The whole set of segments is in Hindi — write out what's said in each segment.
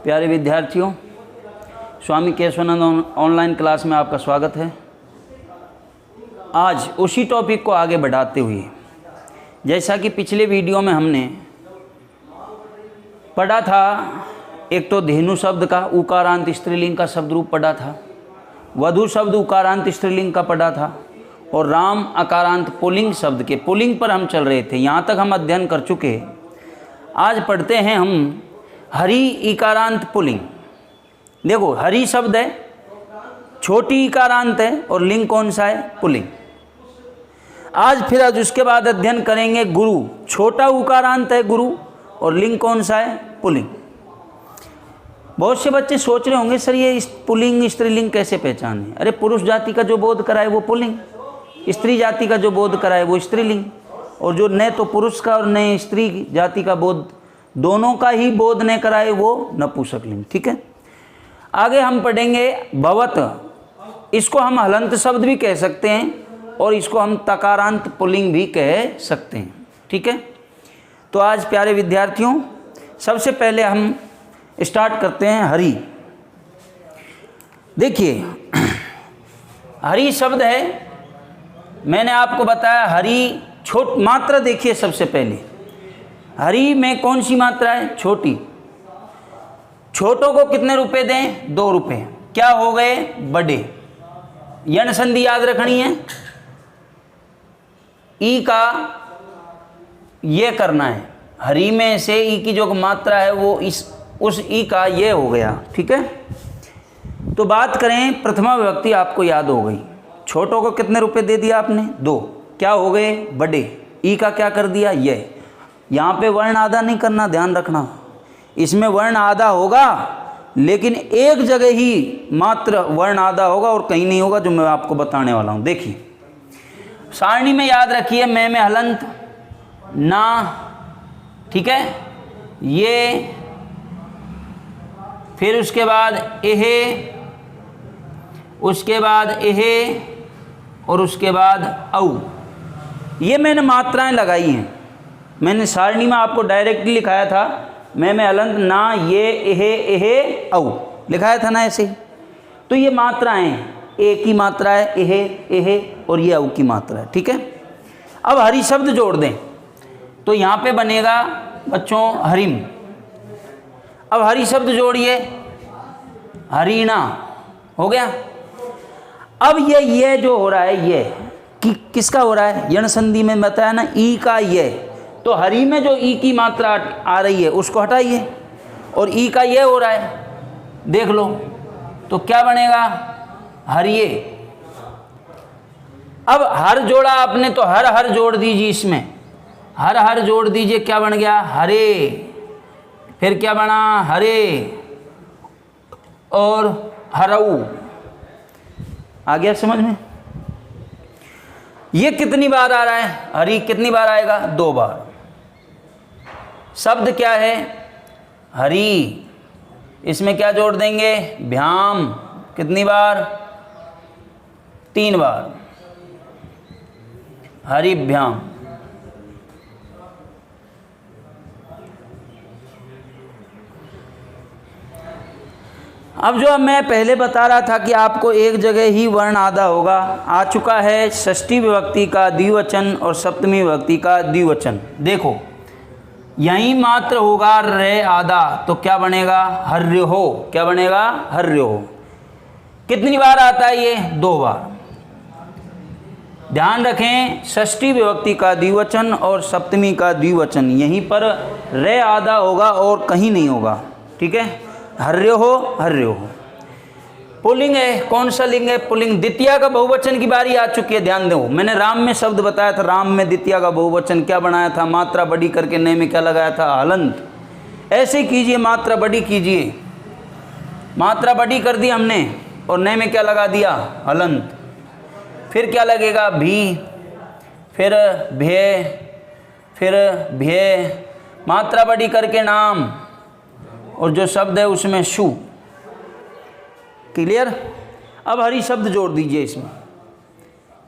प्यारे विद्यार्थियों, स्वामी केशवानंद ऑनलाइन क्लास में आपका स्वागत है। आज उसी टॉपिक को आगे बढ़ाते हुए, जैसा कि पिछले वीडियो में हमने पढ़ा था, एक तो धेनु शब्द का उकारांत स्त्रीलिंग का शब्द रूप पढ़ा था, वधु शब्द उकारांत स्त्रीलिंग का पढ़ा था, और राम अकारांत पुल्लिंग शब्द के पुल्लिंग पर हम चल रहे थे। यहाँ तक हम अध्ययन कर चुके। आज पढ़ते हैं हम हरि इकारांत पुल्लिंग। देखो, हरि शब्द है, छोटी इकारांत है, और लिंग कौन सा है? पुल्लिंग। आज उसके बाद अध्ययन करेंगे गुरु, छोटा उकारांत है गुरु, और लिंग कौन सा है? पुल्लिंग। बहुत से बच्चे सोच रहे होंगे, सर ये पुल्लिंग स्त्रीलिंग कैसे पहचाने? अरे, पुरुष जाति का जो बोध कराए वो पुल्लिंग, स्त्री जाति का जो बोध कराए वो स्त्रीलिंग, और जो न तो पुरुष का और न स्त्री जाति का बोध, दोनों का ही बोध ने कराए वो नपुंसकलिंग। ठीक है, आगे हम पढ़ेंगे भवत। इसको हम हलंत शब्द भी कह सकते हैं और इसको हम तकारांत पुल्लिंग भी कह सकते हैं। ठीक है, तो आज प्यारे विद्यार्थियों, सबसे पहले हम स्टार्ट करते हैं हरि। देखिए, हरि शब्द है, मैंने आपको बताया हरि छोट मात्रा। देखिए, सबसे पहले हरि में कौन सी मात्रा है? छोटी। छोटों को कितने रुपए दें? 2 रुपए। क्या हो गए? बड़े। यण संधि याद रखनी है, ई का ये करना है। हरि में से ई की जो मात्रा है वो उस ई का ये हो गया। ठीक है, तो बात करें प्रथमा विभक्ति, आपको याद हो गई। छोटों को कितने रुपए दे दिया आपने? 2। क्या हो गए? बड़े। ई का क्या कर दिया? ये। यहाँ पे वर्ण आधा नहीं करना, ध्यान रखना। इसमें वर्ण आधा होगा, लेकिन एक जगह ही मात्र वर्ण आधा होगा और कहीं नहीं होगा, जो मैं आपको बताने वाला हूँ। देखिए, सारणी में याद रखिए, मैं में हलंत ना। ठीक है, ये, फिर उसके बाद एहे, उसके बाद एहे, और उसके बाद औ। ये मैंने मात्राएं लगाई हैं। मैंने सारणी में आपको डायरेक्टली लिखाया था, मैं में हलंत ना, ये, एहे, एहे, औ लिखाया था ना, ऐसे ही। तो ये मात्राएं, ए की मात्रा है, एहे, एहे, और ये औ की मात्रा है। ठीक है, अब हरि शब्द जोड़ दें तो यहाँ पे बनेगा बच्चों हरिम। अब हरि शब्द जोड़िए, हरिणा हो गया। अब ये जो हो रहा है, ये किसका हो रहा है? यण संधि में बताया ना, ई का ये। तो हरि में जो ई की मात्रा आ रही है उसको हटाइए, और ई का ये हो रहा है, देख लो, तो क्या बनेगा? हरिये। अब हर जोड़ा आपने, तो हर जोड़ दीजिए, इसमें हर जोड़ दीजिए, क्या बन गया? हरे। फिर क्या बना? हरे, और हरऊ। आ गया समझ में? ये कितनी बार आ रहा है? हरि कितनी बार आएगा? 2 बार। शब्द क्या है? हरि। इसमें क्या जोड़ देंगे? भ्याम। कितनी बार? 3 बार। हरिभ्याम। अब जो मैं पहले बता रहा था कि आपको एक जगह ही वर्ण आधा होगा, आ चुका है षष्ठी विभक्ति का द्विवचन और सप्तमी विभक्ति का द्विवचन। देखो, यहीं मात्र होगा रे आधा, तो क्या बनेगा? हर्यो। क्या बनेगा? हर्यो। कितनी बार आता है ये? 2 बार। ध्यान रखें, षष्ठी विभक्ति का द्विवचन और सप्तमी का द्विवचन, यहीं पर रे आधा होगा और कहीं नहीं होगा। ठीक है, हर्यो हो, हर्यो हो। पुल्लिंग है, कौन सा लिंग है? पुल्लिंग। द्वितीया का बहुवचन की बारी आ चुकी है, ध्यान दो। मैंने राम में शब्द बताया था, राम में द्वितीया का बहुवचन क्या बनाया था? मात्रा बड़ी करके नए में क्या लगाया था? हलंत। ऐसे ही कीजिए, मात्रा बड़ी कीजिए, मात्रा बड़ी कर दी हमने, और नए में क्या लगा दिया? हलंत। फिर क्या लगेगा? भी, फिर भे, फिर भे, मात्रा बड़ी करके नाम, और जो शब्द है उसमें शु। क्लियर? अब हरि शब्द जोड़ दीजिए, इसमें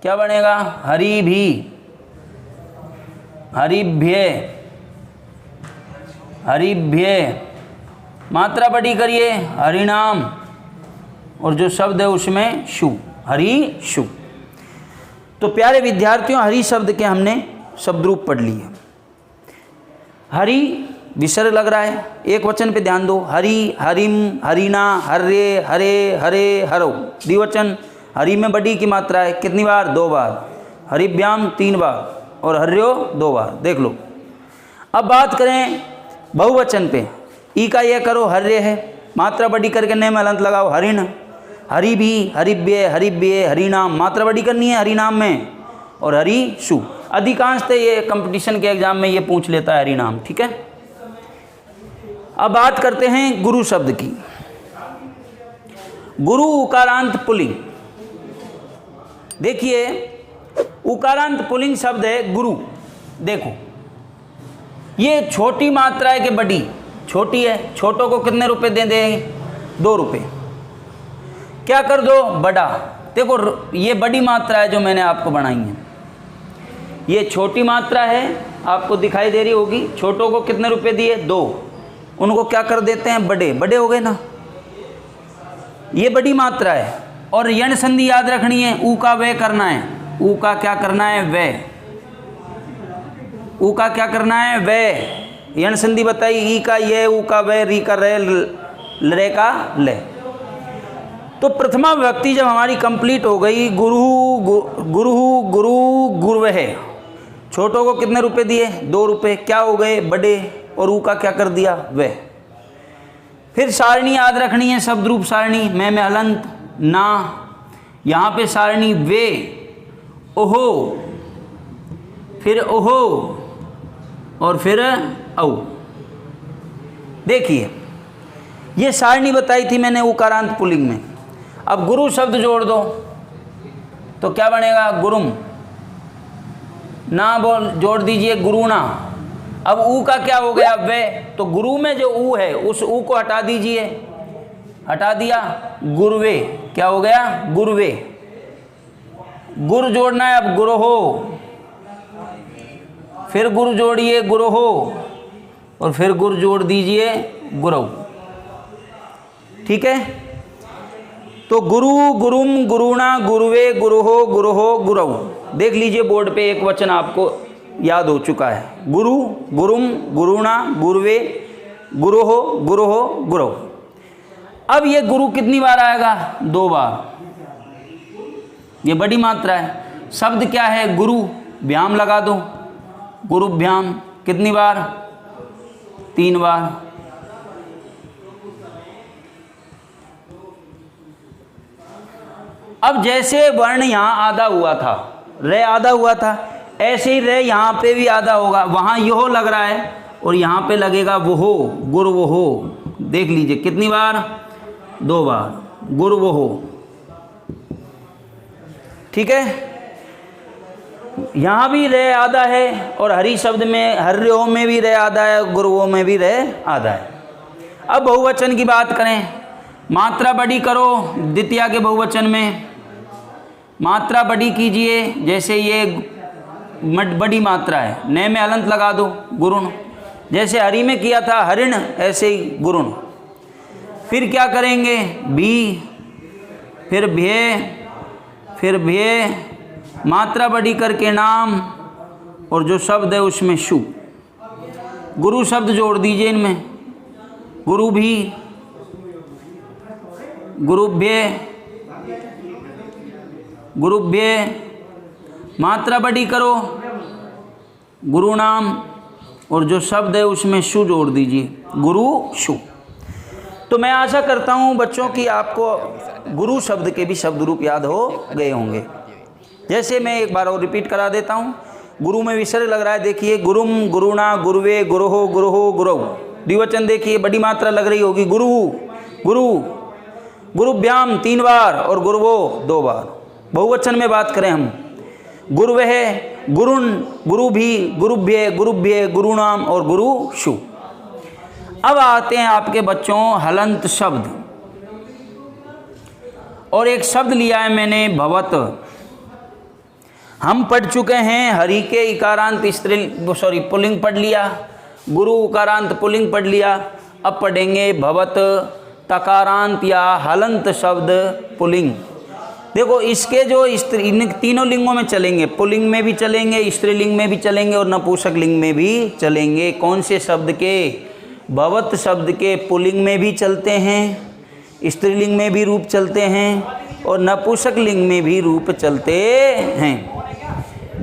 क्या बनेगा? हरि भी, हरिभ्ये, हरिभ्ये, मात्रा बड़ी करिए हरिनाम, और जो शब्द है उसमें शु, हरि शु। तो प्यारे विद्यार्थियों, हरि शब्द के हमने शब्द रूप पढ़ लिए। हरि विसर्ग लग रहा है, एक वचन पे ध्यान दो, हरि, हरिम, हरिना, हर्रे, हरे, हरे, हरो। द्विवचन, हरि में बड़ी की मात्रा है, कितनी बार? 2 बार। हरिभ्याम 3 बार और हर्यो 2 बार। देख लो। अब बात करें बहुवचन पे, ई का ये करो हर्रे है, मात्रा बड़ी करके ने में अलंत लगाओ हरिण, हरि भी, हरिभ्य, हरिभ्य, हरिनाम, मात्रा बड़ी करनी है हरिनाम में, और हरि शु। अधिकांशतः ये कंपटीशन के एग्जाम में ये पूछ लेता है हरिनाम, ठीक है। अब बात करते हैं गुरु शब्द की। गुरु उकारांत पुल्लिंग। देखिए उकारांत पुल्लिंग शब्द है गुरु। देखो ये छोटी मात्रा है कि बड़ी? छोटी है। छोटों को कितने रुपए दे देंगे? 2 रुपए। क्या कर दो? बड़ा। देखो ये बड़ी मात्रा है जो मैंने आपको बनाई है, ये छोटी मात्रा है, आपको दिखाई दे रही होगी। छोटों को कितने रुपए दिए? 2। उनको क्या कर देते हैं? बड़े। बड़े हो गए ना, ये बड़ी मात्रा है। और यण संधि याद रखनी है, ऊ का वे करना है। ऊ का क्या करना है? वे। ऊ का क्या करना है? वे। यण संधि बताई, ई का ये, ऊ का वे, री का रे, लरे का ले। तो प्रथमा विभक्ति जब हमारी कंप्लीट हो गई, गुरु गुरु गुरु गुरु है, छोटों को कितने रुपए दिए? 2 रुपए। क्या हो गए? बड़े। और ऊ का क्या कर दिया? वे। फिर सारणी याद रखनी है, शब्द रूप सारणी, में हलंत ना, यहाँ पे सारणी वे, ओहो, फिर ओहो, और फिर औ। देखिए ये सारणी बताई थी मैंने उकारांत पुल्लिंग में। अब गुरु शब्द जोड़ दो तो क्या बनेगा? गुरुम। ना बोल जोड़ दीजिए, गुरुना। अब ऊ का क्या हो गया? वे। तो गुरु में जो ऊ है उस ऊ को हटा दीजिए, हटा दिया, गुरुवे। क्या हो गया? गुरुवे। गुरु जोड़ना है अब, गुरु हो, फिर गुरु जोड़िए, गुरु हो, और फिर गुरु जोड़ दीजिए, गुरु। ठीक है। तो गुरु, गुरुम, गुरुणा, गुरुवे, गुरु हो, गुरु। देख लीजिए बोर्ड पे एक वचन आपको याद हो चुका है, गुरु, गुरुम, गुरुणा, गुरुवे, गुरु हो, गुरु। अब ये गुरु कितनी बार आएगा? 2 बार। ये बड़ी मात्रा है। शब्द क्या है? गुरु। भ्याम लगा दो, गुरुभ्याम। कितनी बार? 3 बार। अब जैसे वर्ण यहाँ आधा हुआ था, रे आधा हुआ था, ऐसे ही रे यहाँ पे भी आधा होगा। वहाँ यो लग रहा है और यहाँ पे लगेगा वो हो, गुरु वो हो। देख लीजिए कितनी बार? 2 बार, गुरु वो हो। ठीक है। यहाँ भी रे आधा है, और हरि शब्द में, हर्यो में भी रे आधा है, गुरुओं में भी रे आधा है। अब बहुवचन की बात करें, मात्रा बड़ी करो। द्वितीया के बहुवचन में मात्रा बड़ी कीजिए। जैसे ये बड़ी मात्रा है, ने में अलंत लगा दो, गुरुण। जैसे हरि में किया था हरिण, ऐसे ही गुरुण। फिर क्या करेंगे? भी, फिर भ्य, फिर भ्य, मात्रा बड़ी करके नाम, और जो शब्द है उसमें शु। गुरु शब्द जोड़ दीजिए इनमें, गुरु भी, गुरुभ्य, गुरुभ्य, मात्रा बड़ी करो, गुरु नाम, और जो शब्द है उसमें शु जोड़ दीजिए, गुरु शु। तो मैं आशा करता हूँ बच्चों की आपको गुरु शब्द के भी शब्द रूप याद हो गए होंगे। जैसे मैं एक बार और रिपीट करा देता हूँ। गुरु में विसर्ग लग रहा है, देखिए, गुरुम, गुरुणा, गुरुवे, गुरु हो, गुरु। द्विवचन देखिए, बड़ी मात्रा लग रही होगी, गुरु, गुरु, गुरुभ्याम 3 बार, और गुरुवो 2 बार। बहुवचन में बात करें हम, गुरुवह, गुरुन, गुरु भी, गुरुभ्य, गुरुनाम, और गुरु शु। अब आते हैं आपके बच्चों हलंत शब्द, और एक शब्द लिया है मैंने, भवत। हम पढ़ चुके हैं हरि के इकारांत पुल्लिंग पढ़ लिया, गुरु उकारांत पुल्लिंग पढ़ लिया। अब पढ़ेंगे भवत तकारांत या हलंत शब्द पुल्लिंग। देखो इसके जो इन तीनों लिंगों में चलेंगे, पुल्लिंग में भी चलेंगे, स्त्रीलिंग में भी चलेंगे और नपुंसक लिंग में भी चलेंगे। कौन से शब्द के? भवत शब्द के पुल्लिंग में भी चलते हैं, स्त्रीलिंग में भी रूप चलते हैं और नपुंसक लिंग में भी रूप चलते हैं।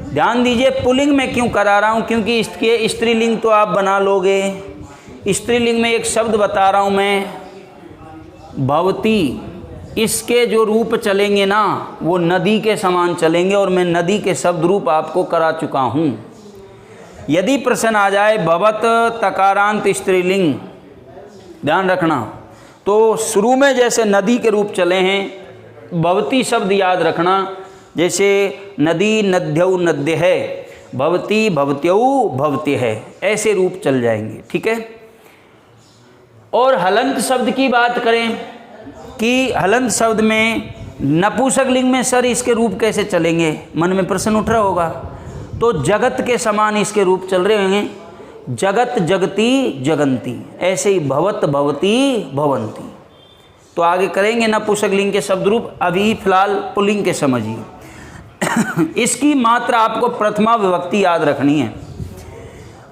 ध्यान दीजिए पुल्लिंग में क्यों करा रहा हूँ, क्योंकि इसके स्त्रीलिंग तो आप बना लोगे। स्त्रीलिंग में एक शब्द बता रहा हूँ मैं, भवती। इसके जो रूप चलेंगे ना वो नदी के समान चलेंगे और मैं नदी के शब्द रूप आपको करा चुका हूँ। यदि प्रश्न आ जाए भवत तकारांत स्त्रीलिंग, ध्यान रखना, तो शुरू में जैसे नदी के रूप चले हैं, भवती शब्द याद रखना, जैसे नदी नद्यौ नद्य है, भवती भवत्यौ भवते है, ऐसे रूप चल जाएंगे। ठीक है। और हलंत शब्द की बात करें कि हलंत शब्द में नपुंसक लिंग में सर इसके रूप कैसे चलेंगे, मन में प्रश्न उठ रहा होगा। तो जगत के समान इसके रूप चल रहे होंगे, जगत जगती जगंती, ऐसे ही भवत भवती भवंती। तो आगे करेंगे नपुंसक लिंग के शब्द रूप, अभी फिलहाल पुल्लिंग के समझिए। इसकी मात्रा आपको प्रथमा विभक्ति याद रखनी है,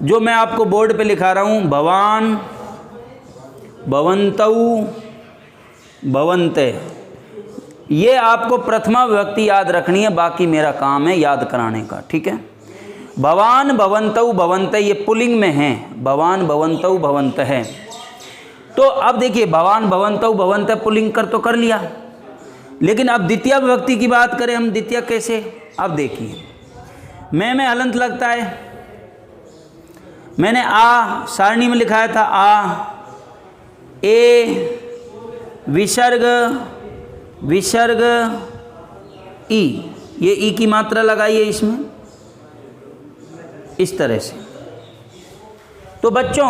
जो मैं आपको बोर्ड पे लिखा रहा हूँ, भवान भवन्तौ भवन्ते, ये आपको प्रथमा विभक्ति याद रखनी है, बाकी मेरा काम है याद कराने का। ठीक है। भवान भवन्तौ भवन्ते ये पुल्लिंग में है, भवान भवन्तौ भवन्त है। तो अब देखिए भवान भवन्तौ भवन्ते पुल्लिंग कर तो कर लिया, लेकिन अब द्वितीय विभक्ति की बात करें हम, द्वितीय कैसे? अब देखिए मैं हलंत लगता है, मैंने आ सारणी में लिखाया था, आ ए विसर्ग विसर्ग ई, ये ई की मात्रा लगाइए इसमें इस तरह से। तो बच्चों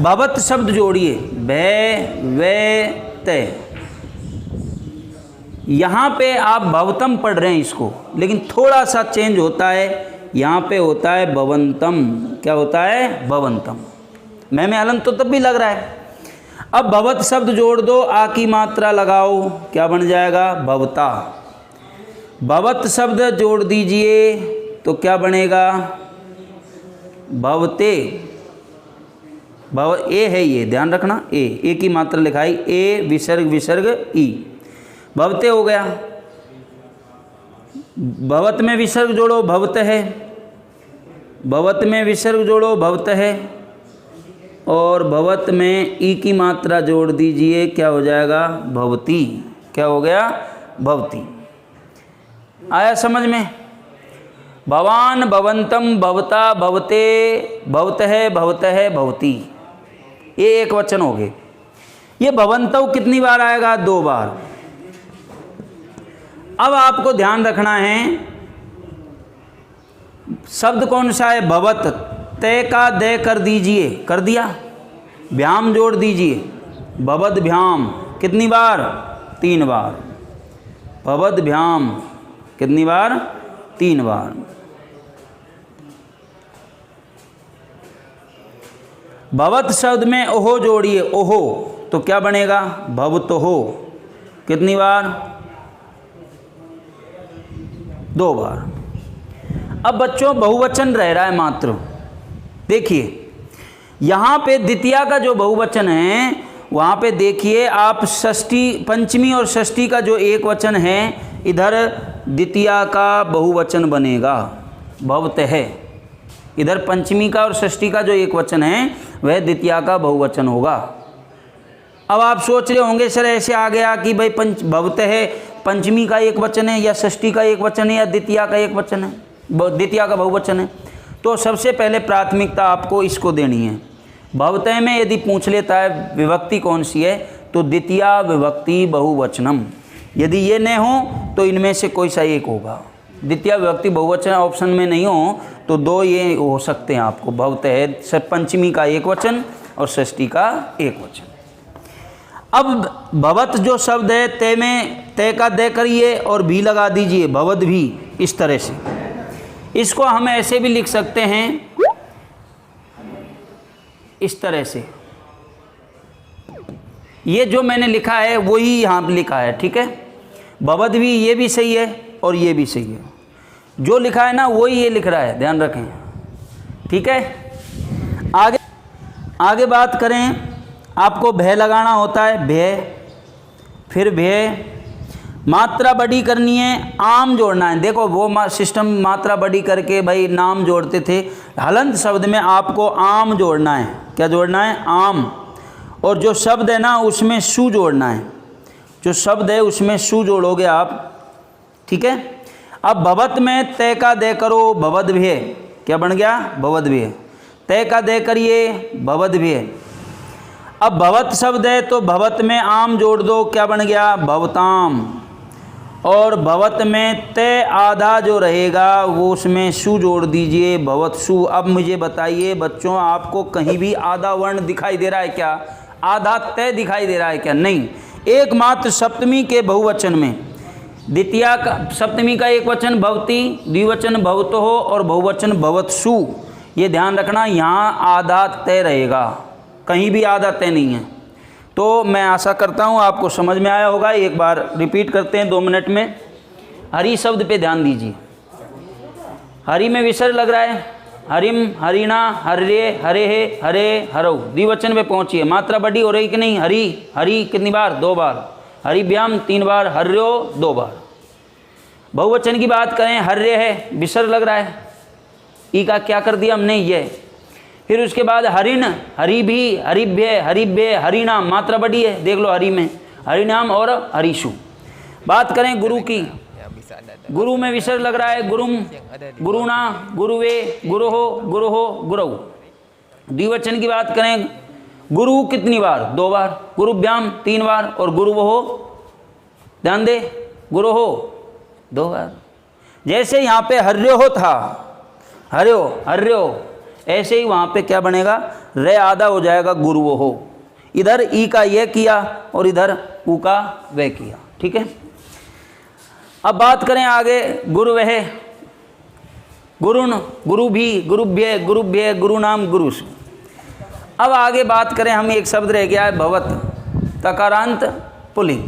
भवत शब्द जोड़िए, भय वे तय, यहाँ पे आप भवतम पढ़ रहे हैं इसको, लेकिन थोड़ा सा चेंज होता है, यहाँ पे होता है भवंतम। क्या होता है? भवंतम। मैं हलंत तो तब भी लग रहा है। अब भवत शब्द जोड़ दो, आ की मात्रा लगाओ, क्या बन जाएगा? भवता। भवत शब्द जोड़ दीजिए तो क्या बनेगा? भवते। भव ए है ये, ध्यान रखना, ए की मात्रा लिखाई, ए विसर्ग विसर्ग ई, भवते हो गया। भवत में विसर्ग जोड़ो, भवत है। भवत में विसर्ग जोड़ो, भवत है। और भवत में ई की मात्रा जोड़ दीजिए, क्या हो जाएगा? भवती। क्या हो गया? भवती। आया समझ में? भवान भवंतम भवता भवते भवत है भवती, ये एक वचन हो गए। ये भवंतौ कितनी बार आएगा? 2 बार। अब आपको ध्यान रखना है शब्द कौन सा है? भवत। तय का दय कर दीजिए, कर दिया। भ्याम जोड़ दीजिए, भवद भ्याम, कितनी बार? 3 बार। भवद भ्याम कितनी बार? 3 बार। भवत शब्द में ओहो जोड़िए, ओहो, तो क्या बनेगा? भवतोहो, कितनी बार? 2 बार। अब बच्चों बहुवचन रह रहा है मात्र। देखिए यहाँ पे द्वितीय का जो बहुवचन है, वहाँ पे देखिए आप षष्ठी, पंचमी और षष्ठी का जो एक वचन है, इधर द्वितीय का बहुवचन बनेगा, भवत है। इधर पंचमी का और षष्ठी का जो एक वचन है वह द्वितीय का बहुवचन होगा। अब आप सोच रहे होंगे सर ऐसे आ गया कि भाई भवत है, पंचमी का एक वचन है या षष्ठी का एक वचन है या द्वितीय का एक वचन है, द्वितीय का बहुवचन है। तो सबसे पहले प्राथमिकता आपको इसको देनी है। भवतय में यदि पूछ लेता है विभक्ति कौन सी है, तो द्वितीय विभक्ति बहुवचनम। यदि ये न हो तो इनमें से कोई सा एक होगा। द्वितीय विभक्ति बहुवचन ऑप्शन में नहीं हो तो 2 ये हो सकते हैं आपको, भवत है पंचमी का एक वचन और षष्ठी का एक वचन। अब भवत जो शब्द है, तय में तय का दय करिए और भी लगा दीजिए, भवद भी, इस तरह से। इसको हम ऐसे भी लिख सकते हैं, इस तरह से, ये जो मैंने लिखा है वही यहाँ पर लिखा है, ठीक है। भवद भी, ये भी सही है और ये भी सही है, जो लिखा है ना वही ये लिख रहा है, ध्यान रखें, ठीक है। आगे बात करें, आपको भय लगाना होता है, भय, फिर भय, मात्रा बड़ी करनी है, आम जोड़ना है। देखो वो सिस्टम मात्रा बड़ी करके भाई नाम जोड़ते थे, हलंत शब्द में आपको आम जोड़ना है। क्या जोड़ना है? आम। और जो शब्द है ना उसमें सु जोड़ना है, जो शब्द है उसमें सु जोड़ोगे आप, ठीक है। अब भवत में तय का दे करो, भवद भय, क्या बन गया? भवद भय। तय का दे करिए, भवद भय। अब भवत शब्द है तो भवत में आम जोड़ दो, क्या बन गया? भवताम। और भवत में तय आधा जो रहेगा वो उसमें सु जोड़ दीजिए, भवत सु। अब मुझे बताइए बच्चों, आपको कहीं भी आधा वर्ण दिखाई दे रहा है क्या? आधा तय दिखाई दे रहा है क्या? नहीं। एकमात्र सप्तमी के बहुवचन में, द्वितीया का सप्तमी का एक वचन भवती, द्विवचन भवतो हो और बहुवचन भवत्सु, ये ध्यान रखना, यहाँ आधा तय रहेगा, कहीं भी आधा तय नहीं है। तो मैं आशा करता हूँ आपको समझ में आया होगा। एक बार रिपीट करते हैं 2 मिनट में। हरि शब्द पे ध्यान दीजिए। हरि में विसर्ग लग रहा है, हरिम, हरिणा, हर्रे, हरे हे, हरे, हरौ। द्विवचन पे पहुँचिए, मात्रा बड़ी हो रही कि नहीं? हरि, हरि कितनी बार? 2 बार। हरिभ्याम 3 बार, हर्यो 2 बार। बहुवचन की बात करें, हर्रे है, विसर्ग लग रहा है, ई का क्या कर दिया हमने? ये। फिर उसके बाद हरिण, हरि भी, हरिभ्य, हरिभ्य, हरिनाम, मात्रा बड़ी है, देख लो हरि में, हरिनाम और हरिशु। बात करें गुरु की, गुरु में विसर्ग लग रहा है, गुरुम, गुरुना, गुरुवे, गुरुहो, गुरुहो, गुरु। द्विवचन की बात करें, गुरु कितनी बार? 2 बार। गुरुभ्याम 3 बार और गुरुवहो, ध्यान दे, गुरुहो 2 बार। जैसे यहाँ पे हर्यो था, हर्यो, हर्यो, ऐसे ही वहाँ पे क्या बनेगा? रे आधा हो जाएगा, गुरुवो हो। इधर ई का ये किया और इधर उ का वे किया, ठीक है। अब बात करें आगे, गुरुवह, गुरुन, गुरु भी, गुरुभ्य, गुरुभ्य, गुरुनाम, गुरुसु। अब आगे बात करें हम, एक शब्द रह गया है भवत, तकारांत पुल्लिंग।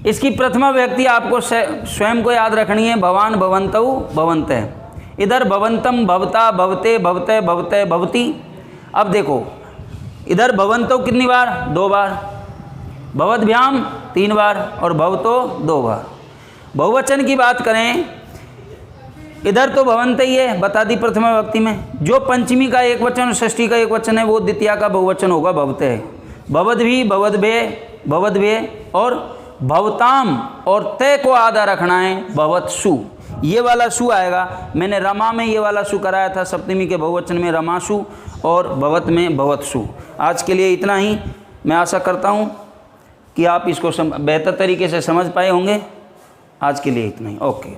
इसकी प्रथमा व्यक्ति आपको स्वयं को याद रखनी है, भवान, भवन्तौ, भवन्तः। इधर भवंतम, भवता, भवते, भवते, भवते, भवती। अब देखो इधर भवंतो कितनी बार? 2 बार। भवद्भ्याम 3 बार और भवतो 2 बार। बहुवचन की बात करें, इधर तो भवंत ही है, बता दी प्रथमा व्यक्ति में। जो पंचमी का एक वचन और षष्ठी का एक वचन है वो द्वितीया का बहुवचन होगा, भवते है। भवद भी, भवद्भ्य, भवद्भ्य और भवताम, और तय को आधा रखना है, भवत्सु। ये वाला सु आएगा। मैंने रमा में ये वाला सु कराया था, सप्तमी के बहुवचन में रमासु और भवत में भवत्सु। आज के लिए इतना ही। मैं आशा करता हूँ कि आप इसको बेहतर तरीके से समझ पाए होंगे। आज के लिए इतना ही, ओके।